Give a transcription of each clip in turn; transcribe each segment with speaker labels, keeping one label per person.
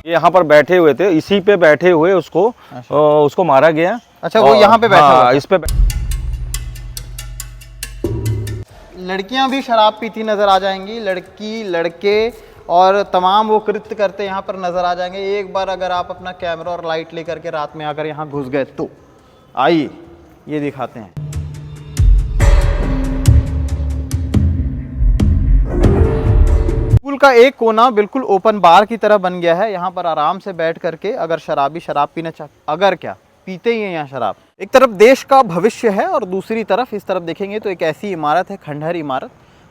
Speaker 1: यहाँ पर बैठे हुए थे, इसी पे बैठे हुए उसको मारा गया।
Speaker 2: अच्छा, वो यहाँ पे बैठा हुआ था।
Speaker 1: इस पे
Speaker 2: लड़कियां भी शराब पीती नजर आ जाएंगी, लड़की लड़के और तमाम वो कृत्य करते यहाँ पर नजर आ जाएंगे। एक बार अगर आप अपना कैमरा और लाइट लेकर के रात में आकर यहाँ घुस गए तो आइए ये दिखाते हैं। स्कूल का एक कोना बिल्कुल ओपन बार की तरह बन गया है। यहाँ पर आराम से बैठ करके अगर शराबी शराब पीना चाहते, अगर क्या पीते ही हैं यहाँ शराब। एक तरफ देश का भविष्य है और दूसरी तरफ इस तरफ देखेंगे तो एक ऐसी इमारत है, खंडहर इमारत,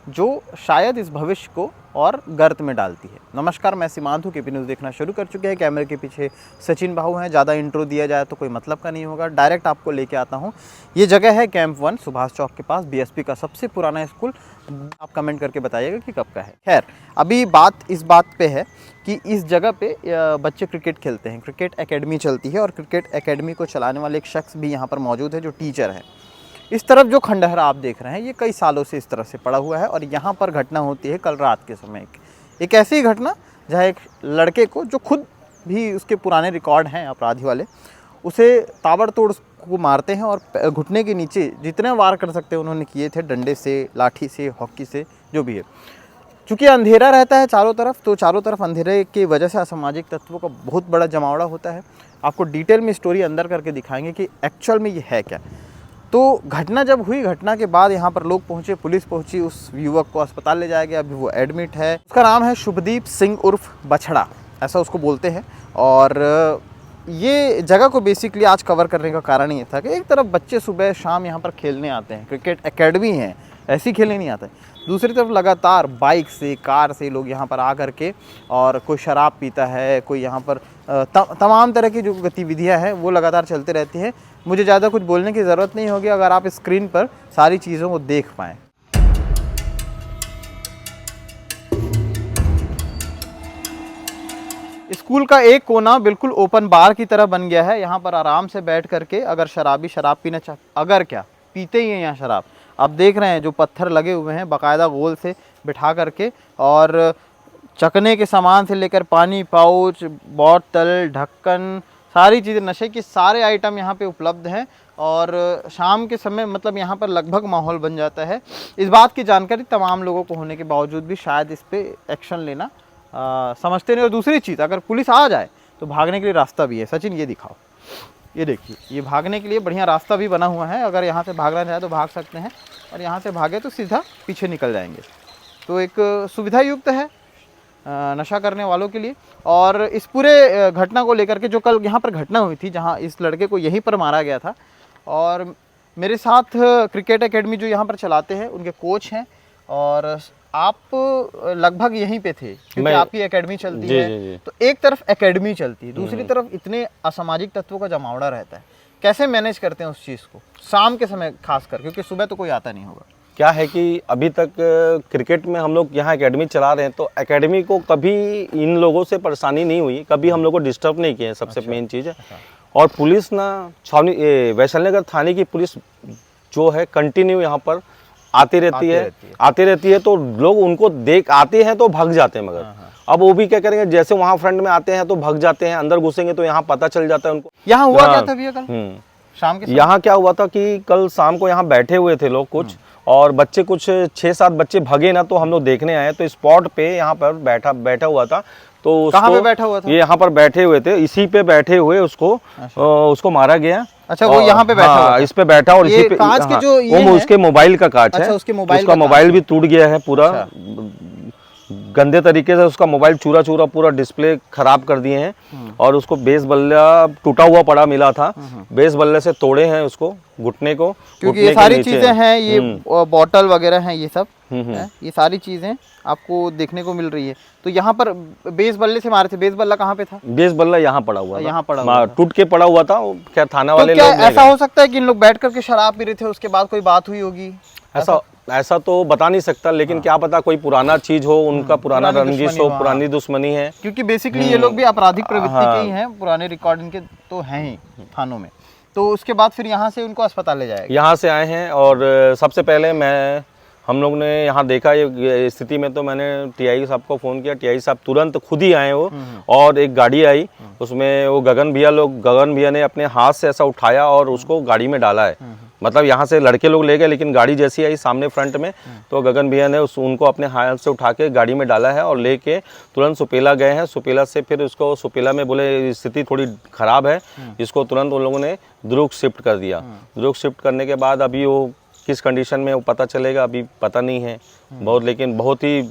Speaker 2: जो शायद इस भविष्य को और गर्त में डालती है। नमस्कार, मैं सीमांत हूँ, केपी न्यूज़ देखना शुरू कर चुके हैं। कैमरे के पीछे सचिन बाहू हैं। ज़्यादा इंट्रो दिया जाए तो कोई मतलब का नहीं होगा, डायरेक्ट आपको लेके आता हूँ। ये जगह है कैंप 1 सुभाष चौक के पास, बीएसपी का सबसे पुराना स्कूल। आप कमेंट करके बताइएगा कि कब का है। खैर, अभी बात इस बात पे है कि इस जगह पे बच्चे क्रिकेट खेलते हैं, क्रिकेट एकेडमी चलती है और क्रिकेट एकेडमी को चलाने वाले एक शख्स भी यहाँ पर मौजूद है जो टीचर है। इस तरफ जो खंडहर आप देख रहे हैं ये कई सालों से इस तरह से पड़ा हुआ है और यहाँ पर घटना होती है कल रात के समय। एक ऐसी घटना जहाँ एक लड़के को, जो खुद भी उसके पुराने रिकॉर्ड हैं अपराधी वाले, उसे ताबड़तोड़ को मारते हैं और घुटने के नीचे जितने वार कर सकते हैं उन्होंने किए थे, डंडे से, लाठी से, हॉकी से, जो भी है। चूँकि अंधेरा रहता है चारों तरफ, तो चारों तरफ अंधेरे की वजह से असामाजिक तत्वों का बहुत बड़ा जमावड़ा होता है। आपको डिटेल में स्टोरी अंदर करके दिखाएंगे कि एक्चुअल में ये है क्या। तो घटना जब हुई, घटना के बाद यहाँ पर लोग पहुँचे, पुलिस पहुँची, उस युवक को अस्पताल ले जाया गया। अभी वो एडमिट है। उसका नाम है शुभदीप सिंह उर्फ बछड़ा, ऐसा उसको बोलते हैं। और ये जगह को बेसिकली आज कवर करने का कारण ये था कि एक तरफ बच्चे सुबह शाम यहाँ पर खेलने आते हैं, क्रिकेट एकेडमी है, ऐसी खेलने नहीं आते। दूसरी तरफ लगातार बाइक से, कार से लोग यहाँ पर आ करके, और कोई शराब पीता है, कोई यहाँ पर तमाम तरह की जो गतिविधियाँ हैं वो लगातार चलते रहती हैं। मुझे ज़्यादा कुछ बोलने की ज़रूरत नहीं होगी अगर आप स्क्रीन पर सारी चीज़ों को देख पाएँ। स्कूल का एक कोना बिल्कुल ओपन बार की तरह बन गया है। यहाँ पर आराम से बैठ करके अगर शराबी शराब पीना चाहते, अगर क्या पीते ही हैं यहाँ शराब। आप देख रहे हैं जो पत्थर लगे हुए हैं बाकायदा गोल से बिठा करके, और चखने के सामान से लेकर पानी, पाउच, बोतल, ढक्कन, सारी चीज़ें, नशे के सारे आइटम यहाँ पे उपलब्ध हैं। और शाम के समय मतलब यहाँ पर लगभग माहौल बन जाता है। इस बात की जानकारी तमाम लोगों को होने के बावजूद भी शायद इस पर एक्शन लेना समझते नहीं। और दूसरी चीज़, अगर पुलिस आ जाए तो भागने के लिए रास्ता भी है। सचिन ये दिखाओ, ये देखिए, ये भागने के लिए बढ़िया रास्ता भी बना हुआ है। अगर यहाँ से भागना चाहे तो भाग सकते हैं, और यहाँ से भागे तो सीधा पीछे निकल जाएंगे। तो एक सुविधा युक्त है नशा करने वालों के लिए। और इस पूरे घटना को लेकर के, जो कल यहाँ पर घटना हुई थी जहाँ इस लड़के को यहीं पर मारा गया था, और मेरे साथ क्रिकेट एकेडमी जो यहाँ पर चलाते हैं उनके कोच हैं, और आप लगभग यहीं पे थे क्योंकि आपकी एकेडमी चलती है। जी। तो एक तरफ एकेडमी चलती है, दूसरी तरफ इतने असामाजिक तत्वों का जमावड़ा रहता है। कैसे मैनेज करते हैं उस चीज़ को शाम के समय खासकर, क्योंकि सुबह तो कोई आता नहीं होगा।
Speaker 1: क्या है कि अभी तक क्रिकेट में हम लोग यहाँ एकेडमी चला रहे हैं, तो एकेडमी को कभी इन लोगों से परेशानी नहीं हुई, कभी हम लोग को डिस्टर्ब नहीं किया है, सबसे मेन चीज़ है। और पुलिस ना, छावनी वैशाली नगर थाने की पुलिस जो है कंटिन्यू यहाँ पर आती रहती है। तो लोग उनको देख आते हैं तो भाग जाते हैं, मगर अब वो भी क्या करेंगे, जैसे वहाँ फ्रंट में आते हैं तो भाग जाते हैं, अंदर घुसेंगे तो यहाँ पता चल जाता है उनको।
Speaker 2: यहाँ हुआ क्या था भैया कल शाम के? यहाँ
Speaker 1: क्या हुआ था कि कल शाम को यहाँ बैठे हुए थे लोग कुछ, और बच्चे कुछ 6-7 बच्चे भगे ना, तो हम लोग देखने आए तो स्पॉट पे यहाँ पर बैठा हुआ था। तो
Speaker 2: कहाँ पे बैठा हुआ था?
Speaker 1: ये यहाँ पर बैठे हुए थे, इसी पे बैठे हुए उसको मारा गया।
Speaker 2: अच्छा, वो यहाँ पे बैठा हुआ,
Speaker 1: इस पे बैठा, और इसी पे
Speaker 2: कांच के जो ये
Speaker 1: उसके मोबाइल का कांच है, उसका मोबाइल भी टूट गया है पूरा। गंदे तरीके से उसका मोबाइल चूरा पूरा डिस्प्ले खराब कर दिए हैं। और उसको बेस बल्ला टूटा हुआ पड़ा मिला था, बेस बल्ले से तोड़े हैं उसको, घुटने को,
Speaker 2: क्योंकि ये सारी चीजें हैं, ये बॉटल वगैरह हैं, ये सब ये सारी चीजें आपको देखने को मिल रही है। तो यहाँ पर बेस बल्ले से मारे थे। बेस बल्ला कहाँ पे था?
Speaker 1: बेस बल्ला यहाँ पड़ा हुआ,
Speaker 2: यहाँ पड़ा हुआ,
Speaker 1: टूट के पड़ा हुआ था। खैर थाना वाले
Speaker 2: लोग ऐसा हो सकता है कि इन लोग बैठ करके शराब पी रहे थे, उसके बाद कोई बात हुई होगी,
Speaker 1: ऐसा तो बता नहीं सकता, लेकिन क्या पता कोई पुराना चीज हो, उनका पुराना रंजिश हो, पुरानी दुश्मनी है।
Speaker 2: क्योंकि बेसिकली ये लोग भी आपराधिक प्रवृत्ति के ही हैं, पुराने रिकॉर्ड इनके तो हैं ही थानों में। तो उसके बाद फिर यहाँ से उनको अस्पताल ले जाएगा।
Speaker 1: यहाँ से आए हैं, और सबसे पहले मैं हम लोग ने यहाँ देखा ये स्थिति में, तो मैंने टीआई साहब को फ़ोन किया। टीआई साहब तुरंत खुद ही आए वो, और एक गाड़ी आई, उसमें वो गगन भैया ने अपने हाथ से ऐसा उठाया और उसको गाड़ी में डाला है। मतलब यहाँ से लड़के लोग ले गए, लेकिन गाड़ी जैसी आई सामने फ्रंट में, तो गगन भैया ने उनको अपने हाथ से उठा के गाड़ी में डाला है और लेके तुरंत सुपेला गए हैं। सुपेला से फिर उसको सुपेला में बोले स्थिति थोड़ी ख़राब है, इसको तुरंत उन लोगों ने दुर्ग शिफ्ट कर दिया। दुर्ग शिफ्ट करने के बाद अभी वो किस कंडीशन में वो पता चलेगा, अभी पता नहीं है बहुत, लेकिन बहुत ही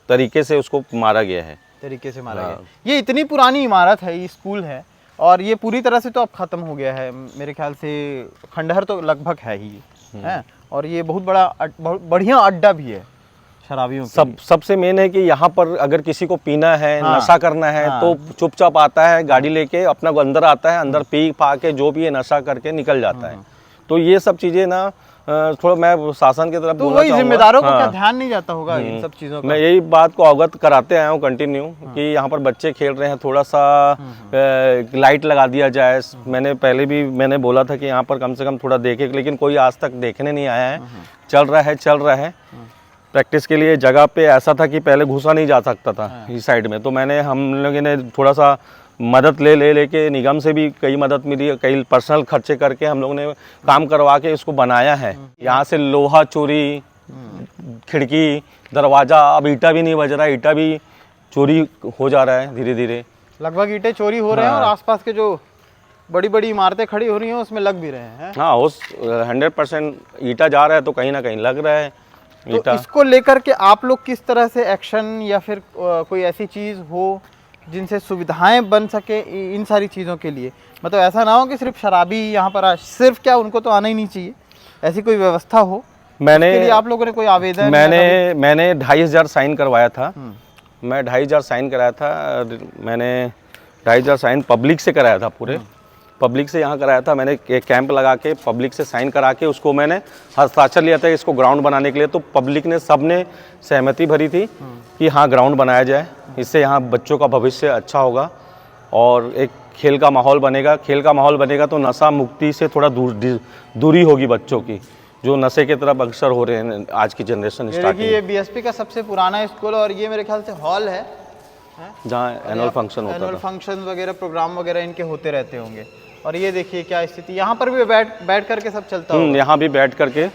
Speaker 1: तरीके से उसको मारा गया है।
Speaker 2: तरीके से मारा गया। ये इतनी पुरानी इमारत है, ये स्कूल है, और ये पूरी तरह से तो अब खत्म हो गया है मेरे ख्याल से, खंडहर तो लगभग है ही है। और ये बहुत बहुत बढ़िया अड्डा भी है शराबियों के लिए।
Speaker 1: सबसे मेन है कि यहाँ पर अगर किसी को पीना है, नशा करना है, तो चुपचाप आता है गाड़ी लेके, अपना अंदर आता है, अंदर पी पा के जो भी है नशा करके निकल जाता है। तो ये सब चीजें ना थोड़ा मैं शासन की तरफ
Speaker 2: तो वही जिम्मेदारों को क्या ध्यान नहीं जाता होगा इन सब चीजों का?
Speaker 1: मैं यही बात को अवगत कराते आया हूँ कंटिन्यू कि यहाँ पर बच्चे खेल रहे हैं, थोड़ा सा लाइट लगा दिया जाए। मैंने पहले भी बोला था कि यहाँ पर कम से कम थोड़ा देखे, लेकिन कोई आज तक देखने नहीं आया है। चल रहा है प्रैक्टिस के लिए। जगह पे ऐसा था कि पहले घुसा नहीं जा सकता था इस साइड में, तो हम लोगों ने थोड़ा सा मदद लेके निगम से भी कई मदद मिली, कई पर्सनल खर्चे करके हम लोगों ने काम करवा के इसको बनाया है। यहाँ से लोहा चोरी, खिड़की, दरवाज़ा, अब ईटा भी नहीं बज रहा है, ईटा भी चोरी हो जा रहा है धीरे धीरे।
Speaker 2: लगभग ईंटें चोरी हो रहे हैं और आसपास के जो बड़ी बड़ी इमारतें खड़ी हो रही हैं उसमें लग भी रहे हैं।
Speaker 1: हाँ, 100% ईटा जा रहा है, तो कहीं ना कहीं लग रहा है ईटा।
Speaker 2: तो इसको लेकर के आप लोग किस तरह से एक्शन, या फिर कोई ऐसी चीज़ हो जिनसे सुविधाएं बन सके इन सारी चीज़ों के लिए? मतलब ऐसा ना हो कि सिर्फ शराबी यहाँ पर सिर्फ क्या, उनको तो आना ही नहीं चाहिए, ऐसी कोई व्यवस्था हो। इसके लिए आप लोगों ने कोई आवेदन?
Speaker 1: मैंने 2500 साइन करवाया था। मैं 2500 साइन कराया था। मैंने 2500 साइन पब्लिक से कराया था, पूरे पब्लिक से यहाँ कराया था। मैंने एक कैंप लगा के पब्लिक से साइन करा के उसको मैंने हस्ताक्षर लिया था इसको ग्राउंड बनाने के लिए। तो पब्लिक ने सबने सहमति भरी थी कि हाँ ग्राउंड बनाया जाए, इससे यहाँ बच्चों का भविष्य अच्छा होगा और एक खेल का माहौल बनेगा। खेल का माहौल बनेगा तो नशा मुक्ति से थोड़ा दूरी होगी बच्चों की, जो नशे की तरफ अग्रसर हो रहे हैं आज की जनरेशन।
Speaker 2: ये बीएसपी का सबसे पुराना स्कूल, और ये मेरे ख्याल से हॉल है
Speaker 1: जहाँ एनुअल फंक्शन होता है।
Speaker 2: एनुअल फंक्शन वगैरह, प्रोग्राम वगैरह इनके होते रहते होंगे। और ये देखिए क्या स्थिति, यहाँ पर भी बैठ करके सब चलता है।
Speaker 1: यहाँ भी बैठ करके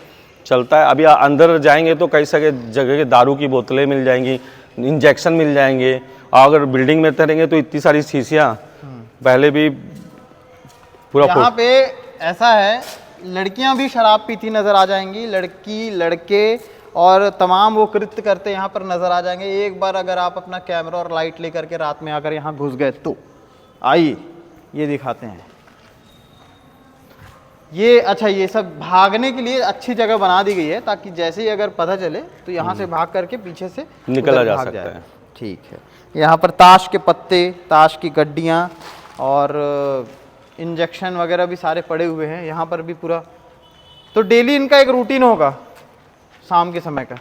Speaker 1: चलता है। अभी अंदर जाएंगे तो कई सारे जगह के दारू की बोतलें मिल जाएंगी, इंजेक्शन मिल जाएंगे। और अगर बिल्डिंग में रहेंगे तो इतनी सारी शीशियाँ पहले भी पूरा।
Speaker 2: यहाँ पे ऐसा है, लड़कियाँ भी शराब पीती नजर आ जाएंगी, लड़की लड़के और तमाम वो कृत्य करते यहाँ पर नजर आ जाएंगे। एक बार अगर आप अपना कैमरा और लाइट लेकर के रात में अगर यहाँ घुस गए तो आइए ये दिखाते हैं। ये अच्छा, ये सब भागने के लिए अच्छी जगह बना दी गई है ताकि जैसे ही अगर पता चले तो यहाँ से भाग करके पीछे से
Speaker 1: निकला जा सकता है।
Speaker 2: ठीक है। यहाँ पर ताश के पत्ते, ताश की गड्डियाँ और इंजेक्शन वगैरह भी सारे पड़े हुए हैं यहाँ पर भी पूरा। तो डेली इनका एक रूटीन होगा शाम के समय का,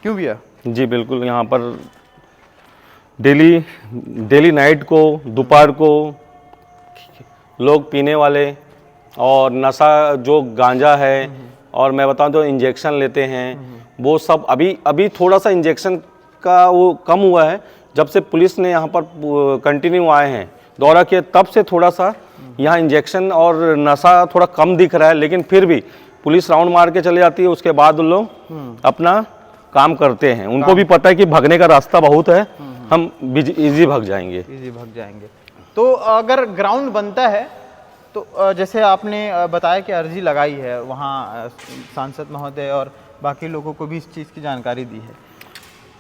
Speaker 2: क्यों भैया? जी
Speaker 1: बिल्कुल। यहाँ पर डेली नाइट को, दोपहर को लोग पीने वाले और नशा जो गांजा है, और मैं बताऊं तो इंजेक्शन लेते हैं, वो सब अभी थोड़ा सा इंजेक्शन का वो कम हुआ है। जब से पुलिस ने यहाँ पर कंटिन्यू आए हैं, दौरा किया, तब से थोड़ा सा यहाँ इंजेक्शन और नशा थोड़ा कम दिख रहा है। लेकिन फिर भी पुलिस राउंड मार के चले जाती है, उसके बाद लोग अपना काम करते हैं। उनको भी पता है कि भागने का रास्ता बहुत है, हम इजी भाग जाएंगे।
Speaker 2: तो अगर ग्राउंड बनता है तो जैसे आपने बताया कि अर्जी लगाई है, वहाँ सांसद महोदय और बाकी लोगों को भी इस चीज़ की जानकारी दी है?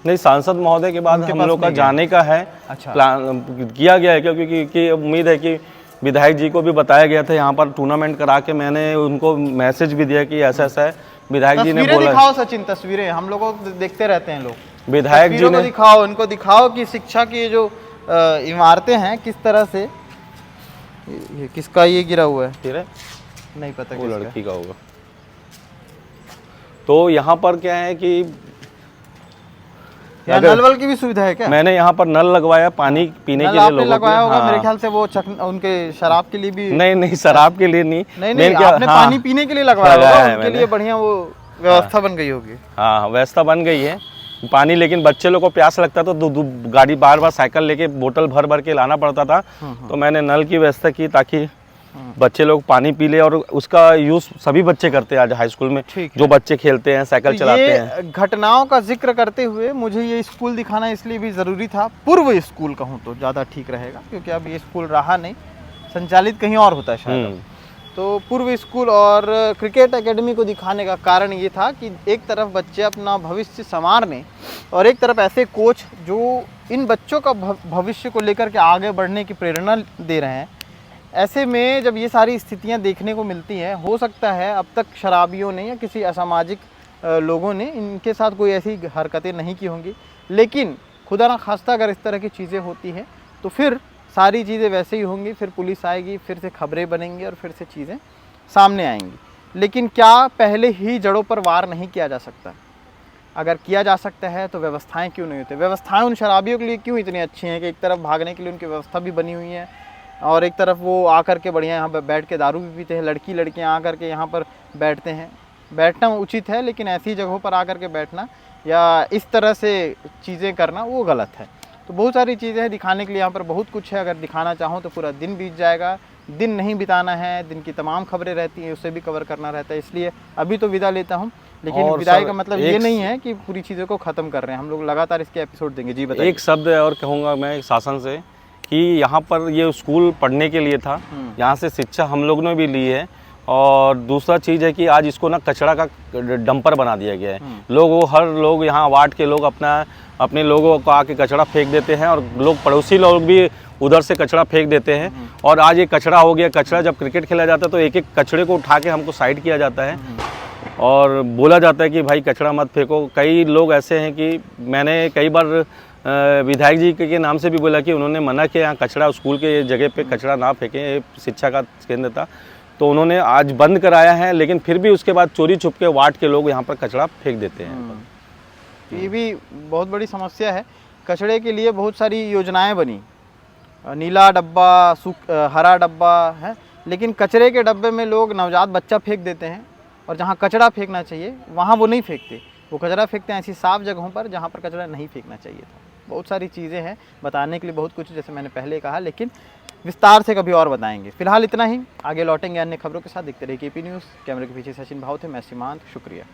Speaker 1: नहीं, सांसद महोदय के बाद हम लोग का जाने का है। अच्छा। प्लान किया गया है, क्योंकि उम्मीद है कि विधायक जी को भी बताया गया था यहाँ पर टूर्नामेंट करा के। मैंने उनको मैसेज भी दिया कि ऐसा ऐसा है। विधायक जी ने बोला,
Speaker 2: दिखाओ सचिन तस्वीरें, हम लोगों को देखते रहते हैं लोग।
Speaker 1: विधायक जी ने
Speaker 2: दिखाओ, उनको दिखाओ कि शिक्षा की जो इमारतें हैं किस तरह से। ये किसका ये गिरा हुआ है? तेरा नहीं पता,
Speaker 1: वो लड़की का होगा। तो यहाँ पर क्या है कि
Speaker 2: नल वल की भी सुविधा है क्या?
Speaker 1: मैंने यहाँ पर नल लगवाया पानी पीने के लिए लोगों
Speaker 2: लगवाया होगा। हाँ। मेरे ख्याल से वो उनके शराब के लिए भी
Speaker 1: नहीं, शराब के लिए नहीं,
Speaker 2: आपने पानी पीने के लिए लगवाया होगा उनके लिए बढ़िया वो व्यवस्था बन गई होगी।
Speaker 1: हाँ व्यवस्था बन गई है पानी, लेकिन बच्चे लोग को प्यास लगता तो गाड़ी बार बार साइकिल लेके बोतल भर भर के लाना पड़ता था। तो मैंने नल की व्यवस्था की ताकि बच्चे लोग पानी पी ले, और उसका यूज सभी बच्चे करते हैं आज हाई स्कूल में। जो बच्चे खेलते हैं, साइकिल चलाते हैं।
Speaker 2: घटनाओं का जिक्र करते हुए मुझे ये स्कूल दिखाना इसलिए भी ज़रूरी था, पूर्व स्कूल कहूँ तो ज़्यादा ठीक रहेगा, क्योंकि अब ये स्कूल रहा नहीं, संचालित कहीं और होता है शायद। तो पूर्व स्कूल और क्रिकेट एकेडमी को दिखाने का कारण ये था कि एक तरफ बच्चे अपना भविष्य संवारने और एक तरफ ऐसे कोच जो इन बच्चों का भविष्य को लेकर के आगे बढ़ने की प्रेरणा दे रहे हैं। ऐसे में जब ये सारी स्थितियां देखने को मिलती हैं, हो सकता है अब तक शराबियों ने या किसी असामाजिक लोगों ने इनके साथ कोई ऐसी हरकतें नहीं की होंगी, लेकिन खुदा ना खास्ता अगर इस तरह की चीज़ें होती हैं तो फिर सारी चीज़ें वैसे ही होंगी, फिर पुलिस आएगी, फिर से खबरें बनेंगी और फिर से चीज़ें सामने आएंगी। लेकिन क्या पहले ही जड़ों पर वार नहीं किया जा सकता? अगर किया जा सकता है तो व्यवस्थाएं क्यों नहीं होती? व्यवस्थाएं उन शराबियों के लिए क्यों इतनी अच्छी हैं कि एक तरफ भागने के लिए उनकी व्यवस्था भी बनी हुई है और एक तरफ वो आकर के बढ़िया यहाँ पर बैठ के दारू भी पीते हैं। लड़कियाँ आकर के यहाँ पर बैठते हैं। बैठना उचित है, लेकिन ऐसी जगहों पर आकर के बैठना या इस तरह से चीज़ें करना वो गलत है। तो बहुत सारी चीज़ें हैं दिखाने के लिए, यहाँ पर बहुत कुछ है। अगर दिखाना चाहो तो पूरा दिन बीत जाएगा, दिन नहीं बिताना है, दिन की तमाम खबरें रहती हैं, उसे भी कवर करना रहता है। इसलिए अभी तो विदा लेता हूँ, लेकिन विदाई का मतलब ये नहीं है कि पूरी चीज़ों को ख़त्म कर रहे हैं। हम लोग लगातार इसके एपिसोड देंगे। जी बताइए।
Speaker 1: एक शब्द और कहूँगा मैं शासन से कि यहाँ पर ये स्कूल पढ़ने के लिए था, यहाँ से शिक्षा हम लोग ने भी ली है। और दूसरा चीज़ है कि आज इसको ना कचरा का डंपर बना दिया गया है। लोग हर लोग यहाँ वार्ड के लोग अपने लोगों को आके कचरा फेंक देते हैं और लोग पड़ोसी लोग भी उधर से कचरा फेंक देते हैं। और आज ये कचरा हो गया। कचरा जब क्रिकेट खेला जाता है तो एक एक कचरे को उठा के हमको साइड किया जाता है और बोला जाता है कि भाई कचरा मत फेंको। कई लोग ऐसे हैं कि मैंने कई बार विधायक जी के नाम से भी बोला कि उन्होंने मना किया यहाँ कचरा, स्कूल के जगह पे कचरा ना फेंकें, शिक्षा का केंद्र था, तो उन्होंने आज बंद कराया है। लेकिन फिर भी उसके बाद चोरी छुप के वार्ड के लोग यहाँ पर कचरा फेंक देते हैं।
Speaker 2: ये भी बहुत बड़ी समस्या है। कचरे के लिए बहुत सारी योजनाएं बनी, नीला डब्बा, हरा डब्बा है, लेकिन कचरे के डब्बे में लोग नवजात बच्चा फेंक देते हैं और जहाँ कचरा फेंकना चाहिए वहाँ वो नहीं फेंकते। वो कचरा फेंकते हैं ऐसी साफ जगहों पर जहाँ पर कचरा नहीं फेंकना चाहिए था। बहुत सारी चीज़ें हैं, बताने के लिए बहुत कुछ, जैसे मैंने पहले कहा, लेकिन विस्तार से कभी और बताएंगे। फिलहाल इतना ही, आगे लौटेंगे अन्य खबरों के साथ। देखते रहिए केपी न्यूज़। कैमरे के पीछे सचिन भाव थे, मैं सीमांत, शुक्रिया।